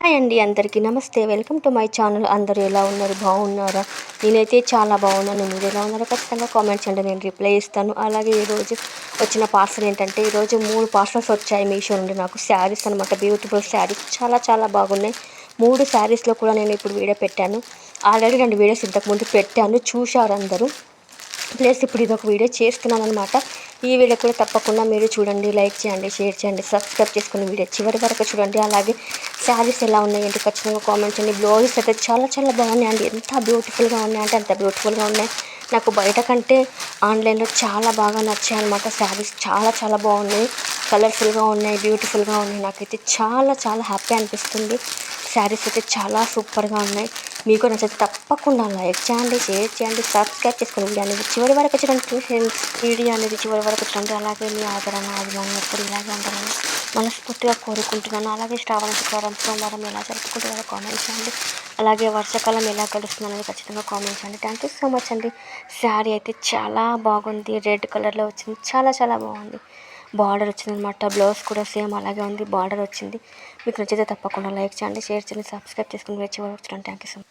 Hi అండి, అందరికీ నమస్తే. Welcome to my channel. అందరూ ఎలా ఉన్నారు? బాగున్నారా? నేనైతే చాలా బాగున్నాను. మీరు ఎలా ఉన్నారో ఖచ్చితంగా కామెంట్స్ అంటే నేను రిప్లై ఇస్తాను. అలాగే ఈరోజు వచ్చిన పార్సల్ ఏంటంటే, ఈరోజు 3 పార్సల్స్ వచ్చాయి మీషో నుండి. నాకు శారీస్ అనమాట, బ్యూటిఫుల్ శారీస్ చాలా చాలా బాగున్నాయి. 3 శారీస్లో కూడా నేను ఇప్పుడు వీడియో పెట్టాను. ఆల్రెడీ 2 వీడియోస్ ఇంతకుముందు పెట్టాను, చూశారు అందరూ. ప్లస్ ఇప్పుడు ఇదొక వీడియో చేస్తున్నాను అనమాట. ఈ వీడియో కూడా తప్పకుండా మీరు చూడండి, లైక్ చేయండి, షేర్ చేయండి, సబ్స్క్రైబ్ చేసుకుని వీడియో చివరి వరకు చూడండి. అలాగే శారీస్ ఎలా ఉన్నాయంటే ఖచ్చితంగా కామెంట్ చేయండి. బ్లౌజెస్ అయితే చాలా చాలా బాగున్నాయండి. ఎంత బ్యూటిఫుల్గా ఉన్నాయంటే అంత బ్యూటిఫుల్గా ఉన్నాయి. నాకు బయట కంటే ఆన్లైన్లో చాలా బాగా నచ్చాయి అనమాట. శారీస్ చాలా చాలా బాగున్నాయి, కలర్ఫుల్గా ఉన్నాయి, బ్యూటిఫుల్గా ఉన్నాయి. నాకైతే చాలా చాలా హ్యాపీ అనిపిస్తుంది. శారీస్ అయితే చాలా సూపర్గా ఉన్నాయి. మీకు నచ్చితే తప్పకుండా లైక్ చేయండి, షేర్ చేయండి, సబ్స్క్రైబ్ చేసుకుని వీడియో అనేది చివరి వరకు చూడండి ఫ్రెండ్స్. వీడియో అనేది చివరి వరకు చూడండి. అలాగే మీ ఆదరణ అభిమానం ఎప్పుడు ఇలాగే ఉండాలని మనస్ఫూర్తిగా కోరుకుంటున్నాను. అలాగే శ్రావణ శుక్రవారం సోమవారం ఎలా జరుపుకుంటున్నారో కామెంట్ చేయండి. అలాగే వర్షాకాలం ఎలా గడుస్తుందనేది ఖచ్చితంగా కామెంట్ చేయండి. థ్యాంక్ యూ సో మచ్ అండి. శారీ అయితే చాలా బాగుంది, రెడ్ కలర్లో వచ్చింది, చాలా చాలా బాగుంది. బార్డర్ వచ్చిందనమాట. బ్లౌజ్ కూడా సేమ్ అలాగే ఉంది, బార్డర్ వచ్చింది. మీకు నచ్చితే తప్పకుండా లైక్ చేయండి, షేర్ చేయండి, సబ్స్క్రైబ్ చేసుకుని వచ్చి థ్యాంక్ యూ సో మచ్.